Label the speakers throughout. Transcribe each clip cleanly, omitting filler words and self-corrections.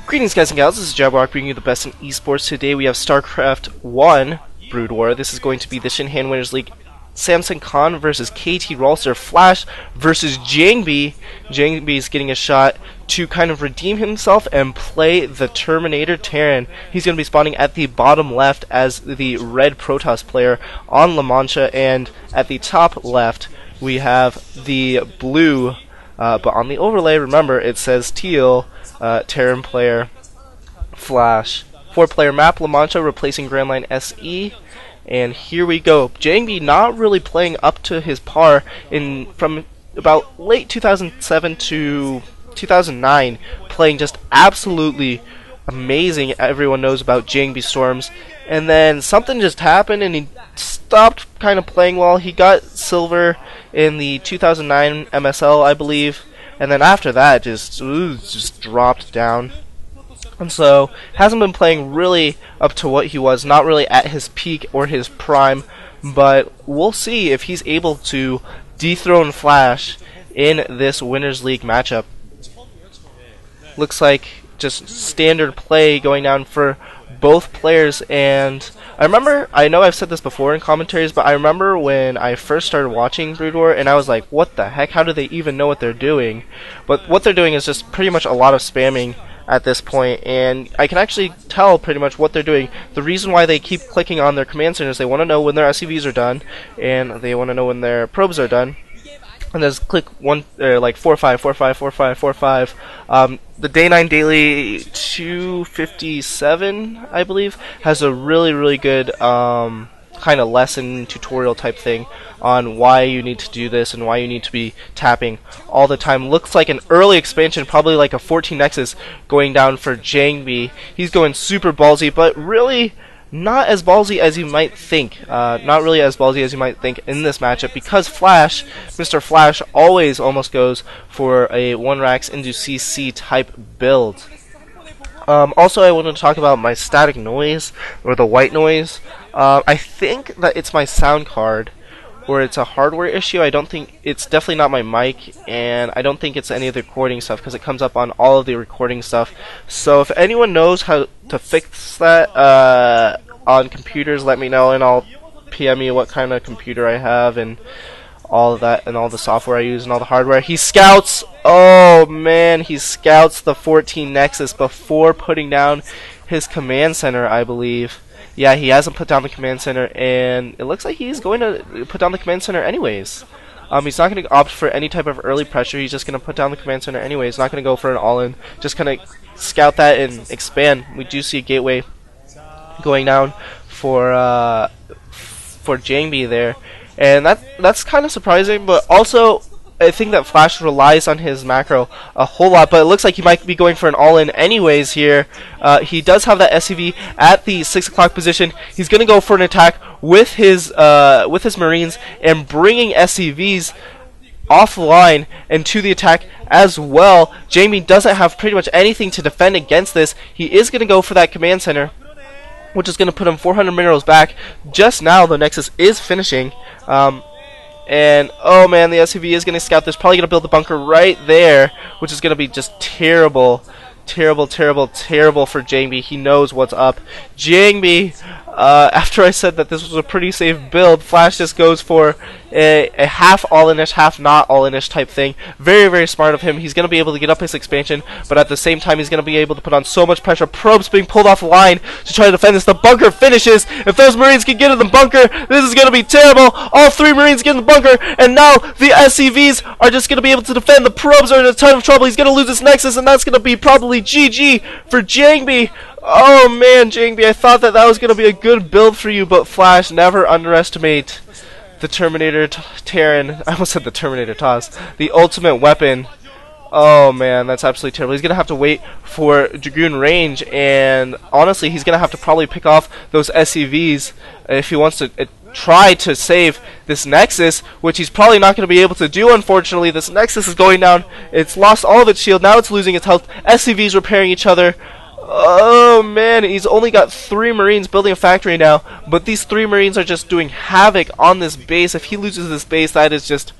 Speaker 1: Greetings guys and gals, this is XIJABERWALKIX bringing you the best in esports. Today we have StarCraft 1 Brood War. This is going to be the Shinhan Winners League. Samson Khan versus KT Rolster. Flash versus Jangbi. Jangbi is getting a shot to kind of redeem himself and play the Terminator Terran. He's going to be spawning at the bottom left as the red Protoss player on Mancha, and at the top left we have the blue, but on the overlay, remember, it says teal, Terran player, Flash. 4-player map, Mancha replacing Grand Line SE. And here we go. Jangbi not really playing up to his par from about late 2007 to 2009, playing just absolutely amazing. Everyone knows about Jangbi Storms. And then something just happened and he stopped kind of playing well. He got silver in the 2009 MSL, I believe. And then after that, just dropped down. And so, hasn't been playing really up to what he was, not really at his peak or his prime, but we'll see if he's able to dethrone Flash in this Winners League matchup. Looks like just standard play going down for both players, and I know I've said this before in commentaries, but I remember when I first started watching Brood War, and I was like, what the heck, how do they even know what they're doing? But what they're doing is just pretty much a lot of spamming at this point, and I can actually tell pretty much what they're doing. The reason why they keep clicking on their command center is they want to know when their SCVs are done, and they want to know when their probes are done. And just click one, like 4-5, 4-5, 4-5, 4-5. The Day 9 Daily 257, I believe, has a really good kind of lesson tutorial type thing on why you need to do this and why you need to be tapping all the time. Looks like an early expansion, probably like a 14 Nexus going down for Jangbi. He's going super ballsy, but really not as ballsy as you might think. Not really as ballsy as you might think in this matchup, because Flash, Mr. Flash, always almost goes for a 1-Rax into CC type build. Also, I wanted to talk about my static noise, or the white noise. I think that it's my sound card, or it's a hardware issue. I don't think it's definitely not my mic, and I don't think it's any of the recording stuff, because it comes up on all of the recording stuff. So if anyone knows how to fix that on computers, let me know, and I'll PM you what kind of computer I have and all of that, and all the software I use and all the hardware. He scouts, oh man, he scouts the 14 Nexus before putting down his command center, I believe. Yeah, he hasn't put down the command center, and it looks like he's going to put down the command center anyways. He's not going to opt for any type of early pressure. He's just going to put down the command center anyways. Not going to go for an all-in. Just kind of scout that and expand. We do see a gateway going down for Jangbi there, and that's kind of surprising. But also, I think that Flash relies on his macro a whole lot, but it looks like he might be going for an all-in anyways here. He does have that SCV at the 6 o'clock position. He's going to go for an attack with his Marines and bringing SCVs offline and to the attack as well. Jangbi doesn't have pretty much anything to defend against this. He is going to go for that command center, which is going to put him 400 minerals back. Just now, the Nexus is finishing. And, oh man, the SCV is going to scout this. Probably going to build the bunker right there, which is going to be just terrible for Jangbi. He knows what's up. Jangbi, after I said that this was a pretty safe build, Flash just goes for a half all-in-ish, half not all-in-ish type thing. Very smart of him. He's going to be able to get up his expansion, but at the same time, he's going to be able to put on so much pressure. Probes being pulled off the line to try to defend this. The bunker finishes. If those Marines can get in the bunker, this is going to be terrible. All 3 Marines get in the bunker, and now the SCVs are just going to be able to defend. The probes are in a ton of trouble. He's going to lose his Nexus, and that's going to be probably GG for Jangbi. Oh man, Jangbi, I thought that was going to be a good build for you, but Flash, never underestimate the Terminator Terran. I almost said the Terminator Toss. The ultimate weapon. Oh man, that's absolutely terrible. He's going to have to wait for Dragoon range, and honestly, he's going to have to probably pick off those SCVs if he wants to try to save this Nexus, which he's probably not going to be able to do, unfortunately. This Nexus is going down. It's lost all of its shield. Now it's losing its health. SCVs repairing each other. Oh man, he's only got 3 Marines building a factory now, but these 3 Marines are just doing havoc on this base. If he loses this base, that is just,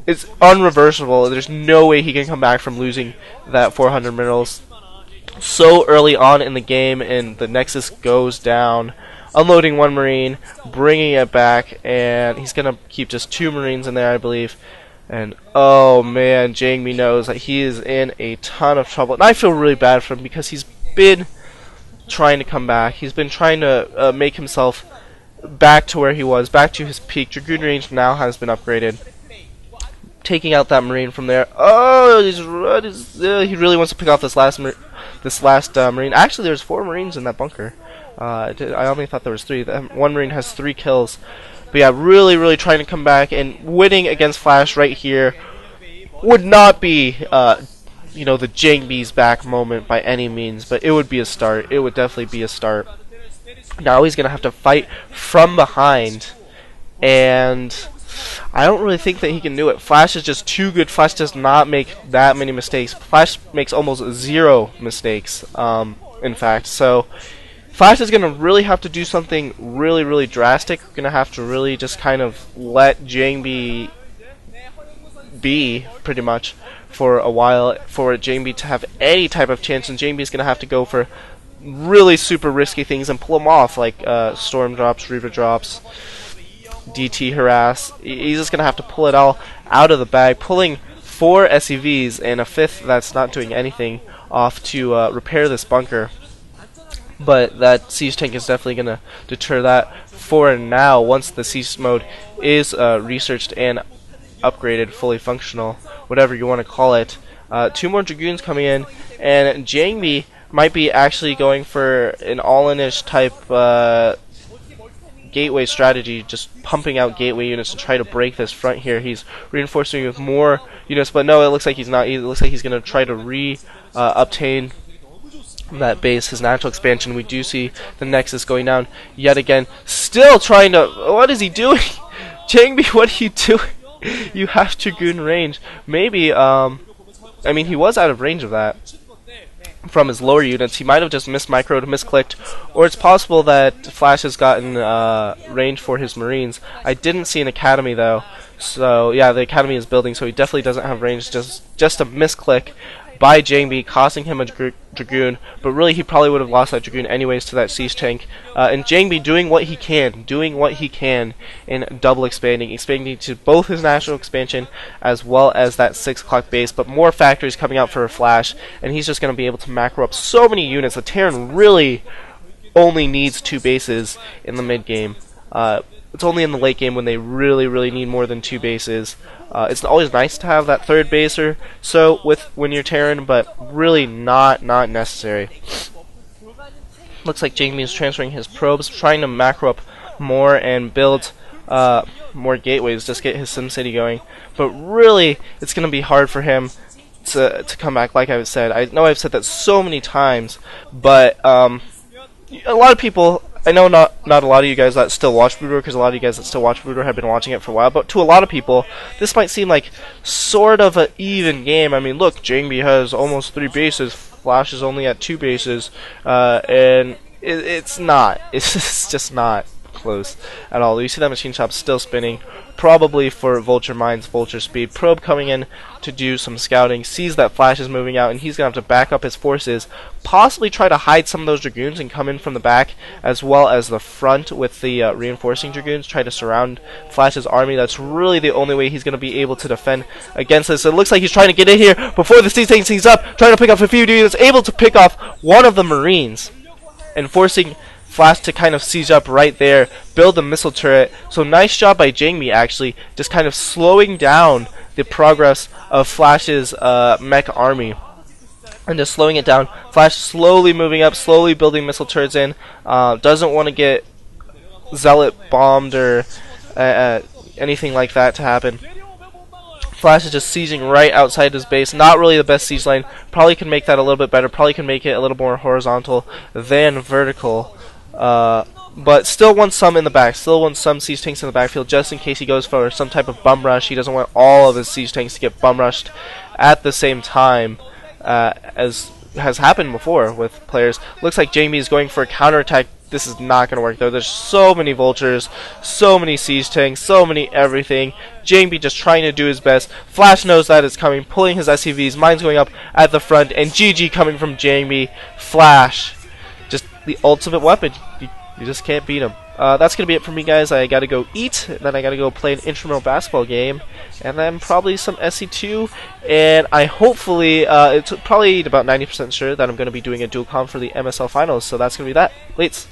Speaker 1: it's unreversible. There's no way he can come back from losing that 400 minerals. so early on in the game, and the Nexus goes down, unloading one Marine, bringing it back, and he's going to keep just 2 Marines in there, I believe. And oh man, Jangbi knows that he is in a ton of trouble. And I feel really bad for him because he's been trying to come back. He's been trying to make himself back to where he was, back to his peak. Dragoon range now has been upgraded. Taking out that Marine from there. Oh, he really wants to pick off this last Marine. Actually, there's 4 Marines in that bunker. I only thought there was 3. One Marine has 3 kills. But yeah, really trying to come back, and winning against Flash right here would not be, you know, the Jangbi's back moment by any means, but it would be a start. It would definitely be a start. Now he's going to have to fight from behind, and I don't really think that he can do it. Flash is just too good. Flash does not make that many mistakes. Flash makes almost 0 mistakes, in fact. So Flash is going to really have to do something really drastic. We're going to have to really just kind of let Jangbi be, pretty much, for a while, for Jangbi to have any type of chance. And Jangbi is going to have to go for really super risky things and pull them off, like Storm drops, Reaver drops, DT harass. He's just going to have to pull it all out of the bag, pulling 4 SCVs and a 5th that's not doing anything off to repair this bunker. But that siege tank is definitely going to deter that for now, once the siege mode is researched and upgraded, fully functional, whatever you want to call it. 2 more Dragoons coming in, and Jangbi might be actually going for an all-in-ish type gateway strategy, just pumping out gateway units to try to break this front here. He's reinforcing with more units, but no, it looks like he's not. It looks like he's going to try to obtain that base, his natural expansion. We do see the Nexus going down yet again, still trying to. What is he doing? Jangbi, what are you doing? You have Dragoon range. Maybe, I mean, he was out of range of that from his lower units. He might have just mismicroed, misclicked, or it's possible that Flash has gotten range for his Marines. I didn't see an academy though, so yeah, the academy is building, so he definitely doesn't have range. Just a misclick by Jangbi, costing him a Dragoon, but really he probably would have lost that Dragoon anyways to that siege tank. And Jangbi doing what he can in double expanding to both his national expansion as well as that 6 o'clock base, but more factories coming out for a Flash, and he's just going to be able to macro up so many units. The Terran really only needs 2 bases in the mid game. It's only in the late game when they really need more than 2 bases. It's always nice to have that 3rd baser, so when you're Terran, but really not necessary. Looks like Jangbi is transferring his probes, trying to macro up more and build more gateways, just get his SimCity going. But really, it's going to be hard for him to come back. Like I said, I know I've said that so many times, but a lot of people. I know not a lot of you guys that still watch Broodwar, because a lot of you guys that still watch Broodwar have been watching it for a while, but to a lot of people, this might seem like sort of an even game. I mean, look, Jangbi has almost 3 bases, Flash is only at 2 bases, and it's not. It's just not close at all. You see that machine shop still spinning, probably for Vulture Mines, Vulture Speed. Probe coming in to do some scouting, sees that Flash is moving out, and he's going to have to back up his forces, possibly try to hide some of those Dragoons and come in from the back as well as the front with the reinforcing Dragoons, try to surround Flash's army. That's really the only way he's going to be able to defend against this. It looks like he's trying to get in here before the siege tank sings up, trying to pick off a few units, able to pick off one of the Marines and forcing Flash to kind of siege up right there, build the missile turret. So nice job by Jangbi, actually, just kind of slowing down the progress of Flash's mech army. And just slowing it down. Flash slowly moving up, slowly building missile turrets in. Doesn't want to get Zealot bombed or anything like that to happen. Flash is just sieging right outside his base. Not really the best siege line. Probably can make that a little bit better. Probably can make it a little more horizontal than vertical. But still wants some in the back. Still wants some siege tanks in the backfield just in case he goes for some type of bum rush. He doesn't want all of his siege tanks to get bum rushed at the same time, as has happened before with players. Looks like Jangbi is going for a counterattack this is not going to work though. There's so many vultures, so many siege tanks, so many everything. Jangbi just trying to do his best. Flash knows that it's coming, pulling his SCVs. Mine's going up at the front, and GG coming from Jangbi. Flash, just the ultimate weapon. You just can't beat him. That's going to be it for me, guys. I got to go eat, then I got to go play an intramural basketball game, and then probably some SC2, and I hopefully, it's probably about 90% sure that I'm going to be doing a dual comp for the MSL finals, so that's going to be that. Lates.